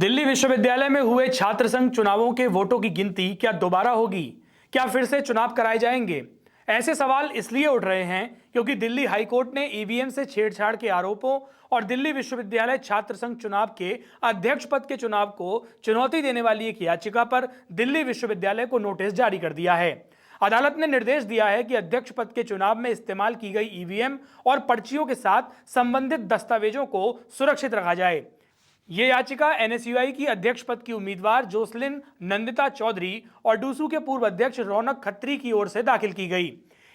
दिल्ली विश्वविद्यालय में हुए छात्र संघ चुनावों के वोटों की गिनती क्या दोबारा होगी? क्या फिर से चुनाव कराए जाएंगे? ऐसे सवाल इसलिए उठ रहे हैं क्योंकि दिल्ली हाईकोर्ट ने ईवीएम से छेड़छाड़ के आरोपों और दिल्ली विश्वविद्यालय छात्र संघ चुनाव के अध्यक्ष पद के चुनाव को चुनौती देने वाली एक याचिका पर दिल्ली विश्वविद्यालय को नोटिस जारी कर दिया है। अदालत ने निर्देश दिया है कि अध्यक्ष पद के चुनाव में इस्तेमाल की गई ईवीएम और पर्चियों के साथ संबंधित दस्तावेजों को सुरक्षित रखा जाए। ये याचिका एनएसयूआई की अध्यक्ष पद की उम्मीदवार जोसलिन नंदिता चौधरी और डूसू के पूर्व अध्यक्ष रौनक खत्री की ओर से दाखिल की गई।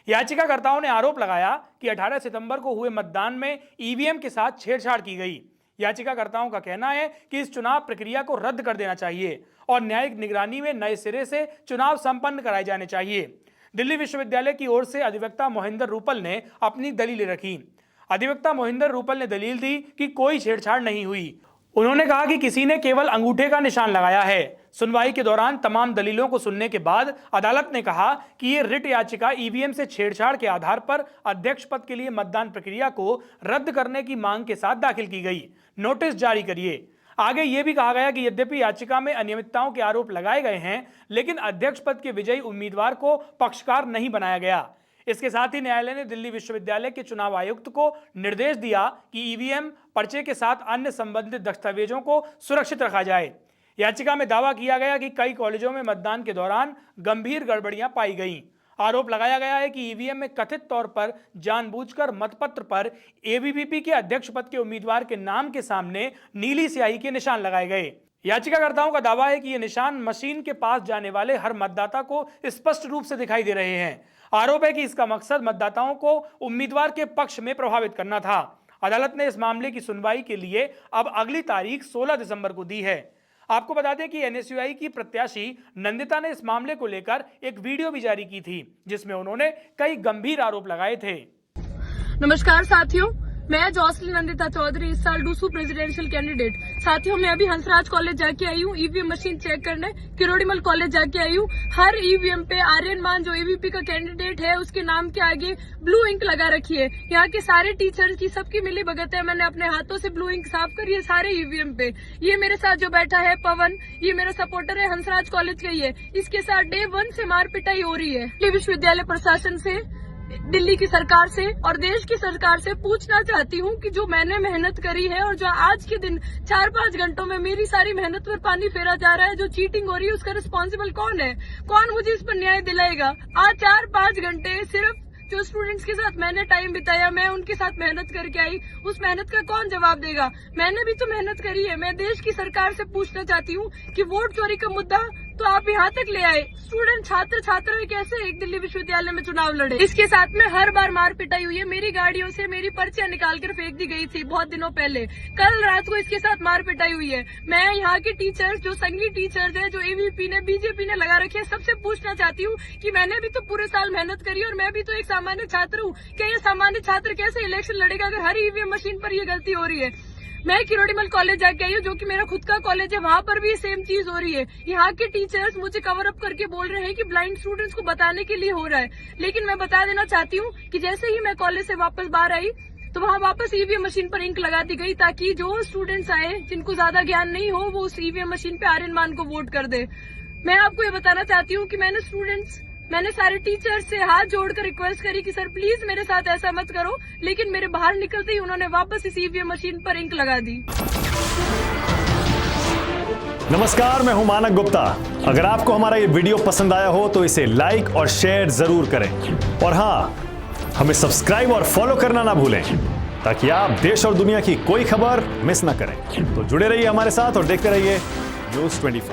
याचिकाकर्ताओं ने आरोप लगाया कि 18 सितंबर को हुए मतदान में ईवीएम के साथ छेड़छाड़ की गई। याचिकाकर्ताओं का कहना है कि इस चुनाव प्रक्रिया को रद्द कर देना चाहिए और न्यायिक निगरानी में नए सिरे से चुनाव संपन्न कराए जाने चाहिए। दिल्ली विश्वविद्यालय की ओर से अधिवक्ता मोहिंदर रूपल ने अपनी दलीलें रखी। अधिवक्ता मोहिंदर रूपल ने दलील दी कि कोई छेड़छाड़ नहीं हुई। उन्होंने कहा कि किसी ने केवल अंगूठे का निशान लगाया है। सुनवाई के दौरान तमाम दलीलों को सुनने के बाद अदालत ने कहा कि ये रिट याचिका ईवीएम से छेड़छाड़ के आधार पर अध्यक्ष पद के लिए मतदान प्रक्रिया को रद्द करने की मांग के साथ दाखिल की गई। नोटिस जारी करिए। आगे यह भी कहा गया कि यद्यपि याचिका में अनियमितताओं के आरोप लगाए गए हैं, लेकिन अध्यक्ष पद के विजयी उम्मीदवार को पक्षकार नहीं बनाया गया। इसके साथ ही न्यायालय ने दिल्ली विश्वविद्यालय के चुनाव आयुक्त को निर्देश दिया कि ईवीएम पर्चे के साथ अन्य संबंधित दस्तावेजों को सुरक्षित रखा जाए। याचिका में दावा किया गया कि कई कॉलेजों में मतदान के दौरान गंभीर गड़बड़ियां पाई गईं। आरोप लगाया गया है कि ईवीएम में कथित तौर पर जानबूझकर मतपत्र पर एबीवीपी के अध्यक्ष पद के उम्मीदवार के नाम के सामने नीली स्याही के निशान लगाए गए। याचिकाकर्ताओं का दावा है कि ये निशान मशीन के पास जाने वाले हर मतदाता को स्पष्ट रूप से दिखाई दे रहे हैं। आरोप है कि इसका मकसद मतदाताओं को उम्मीदवार के पक्ष में प्रभावित करना था। अदालत ने इस मामले की सुनवाई के लिए अब अगली तारीख 16 दिसंबर को दी है। आपको बता दें कि एनएसयूआई की प्रत्याशी नंदिता ने इस मामले को लेकर एक वीडियो भी जारी की थी, जिसमें उन्होंने कई गंभीर आरोप लगाए थे। नमस्कार साथियों, मैं जोसलिन नंदिता चौधरी, इस साल डूसू प्रेसिडेंशियल कैंडिडेट। साथियों, मैं अभी हंसराज कॉलेज जाके आई हूँ ईवीएम मशीन चेक करने। किरोड़ीमल कॉलेज जाके आई हूँ। हर ईवीएम पे आर्यन मान जो एवीपी का कैंडिडेट है उसके नाम के आगे ब्लू इंक लगा रखी है। यहाँ के सारे टीचर्स की सबकी मिली भगत है। मैंने अपने हाथों से ब्लू इंक साफ करी है सारे ईवीएम पे। ये मेरे साथ जो बैठा है पवन, ये मेरा सपोर्टर है, हंसराज कॉलेज का ही है। इसके साथ डे 1 से मार पिटाई हो रही है। दिल्ली विश्वविद्यालय प्रशासन से, दिल्ली की सरकार से और देश की सरकार से पूछना चाहती हूँ कि जो मैंने मेहनत करी है और जो आज के दिन 4-5 घंटों में मेरी सारी मेहनत पर पानी फेरा जा रहा है, जो चीटिंग हो रही है, उसका रिस्पॉन्सिबल कौन है? कौन मुझे इस पर न्याय दिलाएगा? आज 4-5 घंटे सिर्फ जो स्टूडेंट्स के साथ मैंने टाइम बिताया, मैं उनके साथ मेहनत करके आई, उस मेहनत का कौन जवाब देगा? मैंने भी तो मेहनत करी है। मैं देश की सरकार से पूछना चाहती हूँ कि वोट चोरी का मुद्दा तो आप यहाँ तक ले आए। स्टूडेंट छात्र कैसे एक दिल्ली विश्वविद्यालय में चुनाव लड़े? इसके साथ में हर बार मार पिटाई हुई है। मेरी गाड़ियों से मेरी पर्चियां निकाल कर फेंक दी गई थी बहुत दिनों पहले। कल रात को इसके साथ मार पिटाई हुई है। मैं यहाँ के टीचर्स, जो संघी टीचर्स है, जो एवीपी ने, बीजेपी ने लगा रखे है, सबसे पूछना चाहती हूँ कि मैंने भी तो पूरे साल मेहनत करी और मैं भी तो एक सामान्य छात्र हूँ। क्या ये सामान्य छात्र कैसे इलेक्शन लड़ेगा अगर हर ईवीएम मशीन पर ये गलती हो रही है? मैं किरोड़ीमल कॉलेज जाके आई हूँ, जो कि मेरा खुद का कॉलेज है, वहाँ पर भी सेम चीज हो रही है। यहाँ के टीचर्स मुझे कवर अप करके बोल रहे हैं कि ब्लाइंड स्टूडेंट्स को बताने के लिए हो रहा है, लेकिन मैं बता देना चाहती हूँ कि जैसे ही मैं कॉलेज से वापस बाहर आई तो वहाँ वापस ईवीएम मशीन पर इंक लगा दी गई, ताकि जो स्टूडेंट्स आए जिनको ज्यादा ज्ञान नहीं हो वो उस ईवीएम मशीन पे आर्यन मान को वोट कर दे। मैं आपको ये बताना चाहती हूँ कि मैंने सारे टीचर्स से हाथ जोड़कर रिक्वेस्ट करी कि सर प्लीज मेरे साथ ऐसा मत करो, लेकिन मेरे बाहर निकलते ही उन्होंने वापस इस ईवीएम मशीन पर इंक लगा दी। नमस्कार, मैं हूं मानक गुप्ता। अगर आपको हमारा ये वीडियो पसंद आया हो तो इसे लाइक और शेयर जरूर करें, और हाँ, हमें सब्सक्राइब और फॉलो करना ना भूलें ताकि आप देश और दुनिया की कोई खबर मिस ना करें। तो जुड़े रहिए हमारे साथ और देखते रहिए न्यूज़ 24।